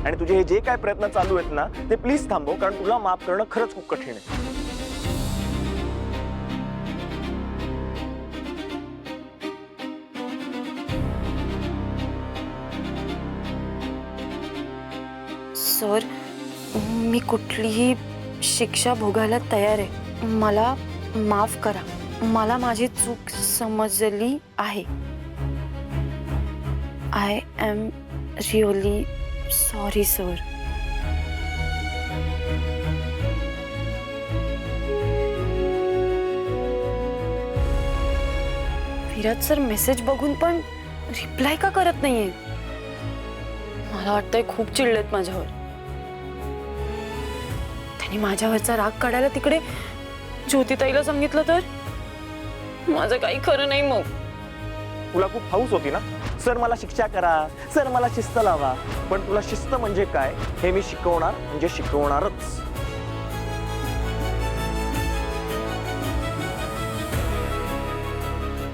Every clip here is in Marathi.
आणि तुझे हे जे काय प्रयत्न चालू आहेत ना ते प्लीज थांबव, कारण तुला माफ करणं खरंच खूप कठीण आहे. सर, मी कुठलीही शिक्षा भोगायला तयार आहे. मला माफ करा. मला माझी चूक समजली आहे. I am really sorry sir. Viraj sir message बघून पण रिप्लाय का करत नाहीये? मला वाटतंय खूप चिडलेत माझ्यावर. त्यांनी माझ्यावरचा राग काढायला तिकडे ज्योतिताईला सांगितलं तर माझं काही खरं नाही. मग तुला खूप हौस होती ना, सर मला शिक्षा करा, सर मला शिस्त लावा. पण तुला शिस्त म्हणजे काय हे मी शिकवणार, म्हणजे शिकवणारच.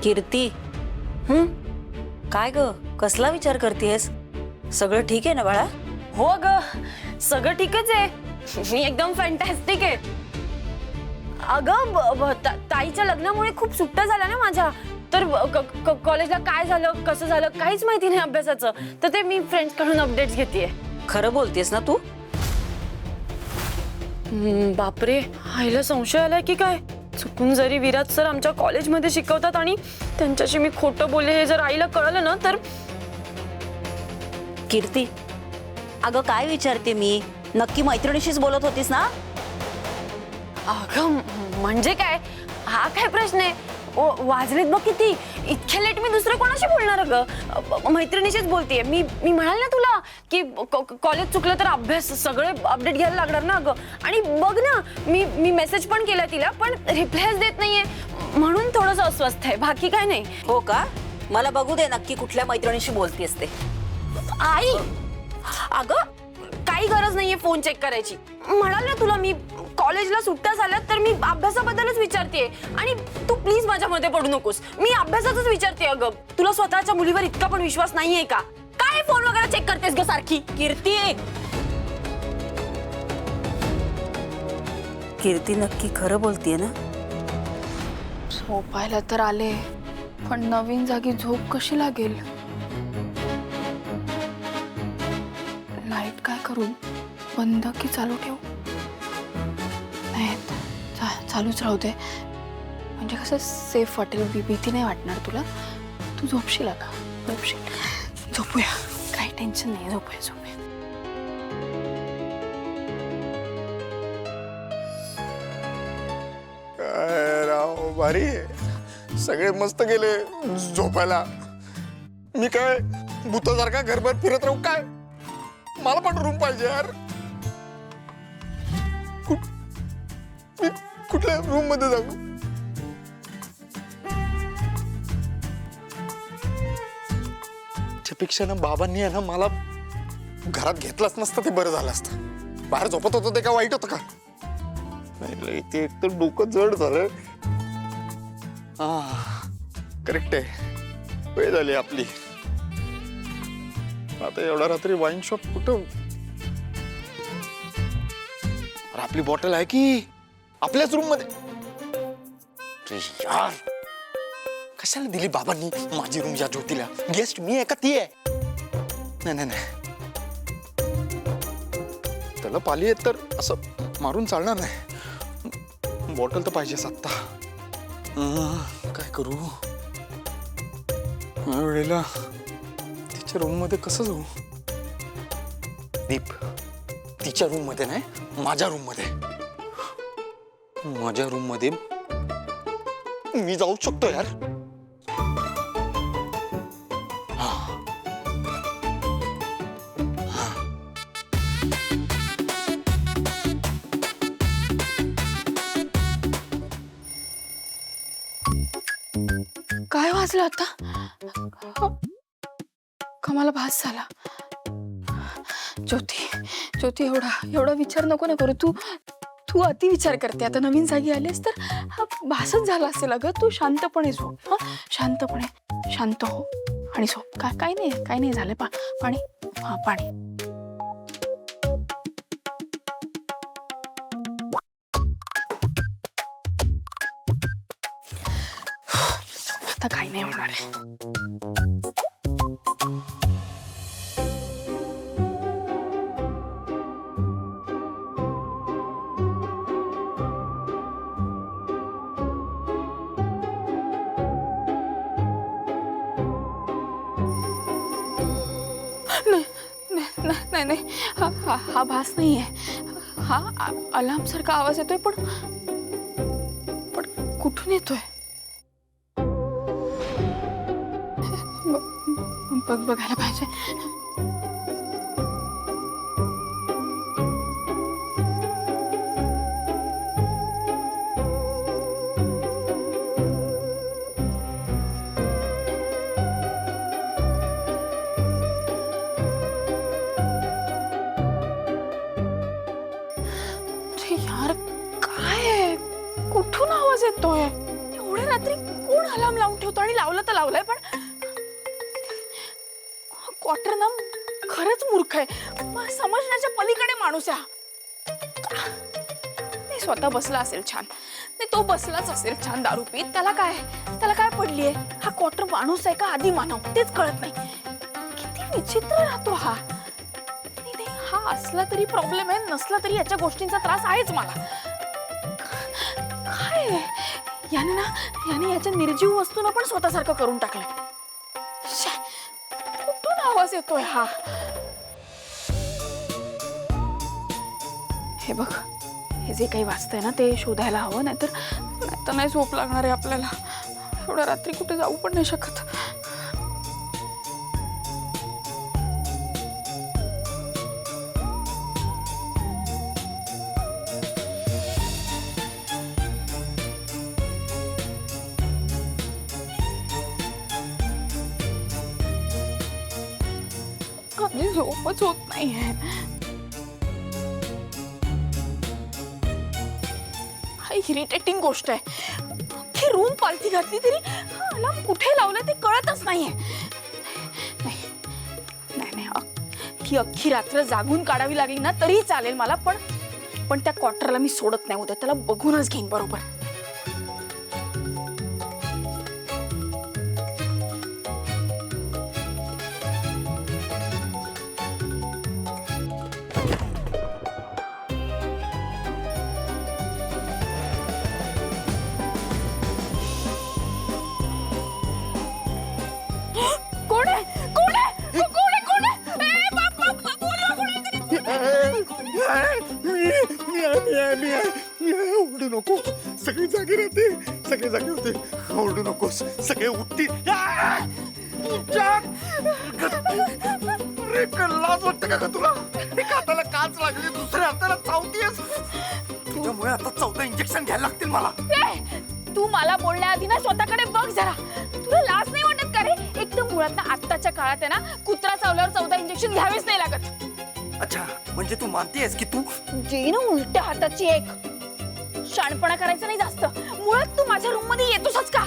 कीर्ती, काय ग, कसला विचार करतेस? सगळं ठीक आहे ना बाळा? हो ग, सगळं ठीकच आहे. मी एकदम फॅन्टॅस्टिक आहे. अगं ताईच्या लग्नामुळे खूप सुट्ट्या झाल्या ना माझ्या. तर कॉलेजला काय झालं कसं झालं काहीच माहिती नाही अभ्यासाचं. तर ते मी फ्रेंड्स कडून अपडेट्स घेतेय. खरं बोलतेस ना तू? बापरे, आईला संशय आलाय की काय? चुकून जरी विराज सर आमच्या कॉलेजमध्ये शिकवतात आणि त्यांच्याशी मी खोटं बोलले हे जर आईला कळलं ना तर. कीर्ती, अगं काय विचारते मी? नक्की मैत्रिणीशीच बोलत होतीस ना? अगं म्हणजे काय, हा काय प्रश्न आहे? वाजलेत बघ किती. इतक्या लेट मी दुसरं कोणाशी बोलणार? अगं मैत्रिणीशीच बोलतेय मी. म्हणाल ना तुला की कॉलेज चुकलं तर अभ्यास सगळे अपडेट घ्यायला लागणार ना. अगं आणि बघ ना, मी मेसेज पण केला तिला पण रिप्लायच देत नाहीये, म्हणून थोडंसं अस्वस्थ आहे. बाकी काय नाही. हो का? मला बघू दे नक्की कुठल्या मैत्रिणीशी बोलतेस ते. आई, अगं काही गरज नाहीये फोन चेक करायची. म्हणाल ना तुला मी कॉलेजला सुट्ट्या झाल्यात तर मी अभ्यासाबद्दलच विचारतेय. आणि तू प्लीज माझ्यामध्ये पडू नकोस. मी अभ्यासाचंच विचारते. अगं तुला स्वतःच्या मुलीवर इतका पण विश्वास नाहीये का? काय फोन वगैरे चेक करतेस ग सारखी? कीर्ती, कीर्ती नक्की खरं बोलतेय ना? झोपायला तर आले, पण नवीन जागी झोप कशी लागेल? लाईट काय करू, बंद की चालू ठेवू? नाही, चालूच राहू दे, म्हणजे कसं सेफ वाटेल. भीती नाही वाटणार तुला. तू झोपशील आता, झोपशील. झोपूया, काही टेन्शन नाही. झोपूया. काय राव, भारी सगळे मस्त गेले झोपायला. मी काय भूतासारखा घरभर फिरत राहू काय? मला पण रूम पाहिजे यार. मी कुठल्या रूम मध्ये जाऊ? त्यापेक्षा ना बाबांनी आहे ना मला घरात घेतलंच नसतं ते बरं झालं असतं. बाहेर झोपत होतं ते काय वाईट होतं का? नाही, ते एकदम डोकं जड झालं. करेक्ट आहे, वेळ झाली आपली. आता एवढा रात्री वाईन शॉप कुठं? अरे आपली बॉटल आहे की आपल्याच रूम मध्ये. यार, कशाला दिली बाबांनी माझी रूम या ज्योतीला? गेस्ट मी आहे का ती आहे? नाही, त्याला पाली येत तर असं मारून चालणार नाही. बॉटल तर पाहिजेच आत्ता. काय करू वेळेला? तिच्या रूम मध्ये कसं जाऊ? दीप, तिच्या रूम मध्ये नाही, माझ्या रूम मध्ये. माझ्या रूम मध्ये मी जाऊ शकतो यार. काय वाजलं आता? का मला भास झाला? ज्योती, एवढा विचार नको ना करू. तू अति विचार करते. आता नवीन जागी आलीस तर हा भासच झाला असेल. अगं तू शांतपणे झोप. शांतपणे शांत हो आणि झोप. काही नाही झालं. पाणी. आता काही नाही होणार आहे. नाही नाही हा भास नाही आहे. हा अलार्म सारखा आवाज येतोय पण कुठून येतोय? बघायला पाहिजे. यार काय आहे? कुठून आवाज येतोय? एवढ्या रात्री कोण अलार्म लावून ठेवतो? आणि लावलं तर लावलंय पण क्वार्टर ना खरंच मूर्ख आहे. समजण्याच्या पलीकडे माणूस आहे. नाही स्वतः बसला असेल छान, नाही तो बसलाच असेल छान दारू पीत. त्याला काय पडलीये? हा क्वार्टर माणूस आहे का आधी मानव तेच कळत नाही. किती विचित्र राहतो हा. नाही हा असला तरी प्रॉब्लेम आहे, नसला तरी याच्या गोष्टींचा त्रास आहेच मला. काय याने याच्या निर्जीव वस्तूंना पण स्वतःसारखं करून टाकलंय. कुठून आवाज येतोय हा? हे बघ, हे जे काही वाचतंय ना ते शोधायला हवं, नाहीतर नाही झोप लागणार आहे आपल्याला. एवढ्या रात्री कुठे जाऊ पण नाही शकत. कधी झोपच होत नाहीये. हा इरिटेटिंग गोष्ट आहे. अख्खी रूम पालथी घातली तरी अलार्म कुठे लावलं ते कळतच नाहीये. नाही ही अख्खी रात्र जागून काढावी लागली ना तरी चालेल मला, पण त्या क्वार्टरला मी सोडत नाही उद्या. त्याला बघूनच घेईन बरोबर. कोण आहे? ओरडू नको. सगळी जागी राहते, सगळे जागे होते. ओरडू नकोस, सगळे उठतील. लाज वाटतं का तुला? एका हाताला काच लागली, दुसऱ्या हाताला चावतीयस. तुझ्यामुळे आता 14 इंजेक्शन घ्यायला लागतील मला. तू मला बोलण्या आधी ना स्वतःकडे बघ जरा. तुला लाज नाही वाटत का रे? एकदम मुळात ना आत्ताच्या काळात आहे ना कुत्रा चावल्यावर 14 इंजेक्शन घ्यावेच नाही लागत. अच्छा, म्हणजे तू मानतेस की तू जे ना उलट्या हाताची एक. शाणपणा करायचा नाही जास्त. मुळात तू माझ्या रूम मध्ये येतोसच का?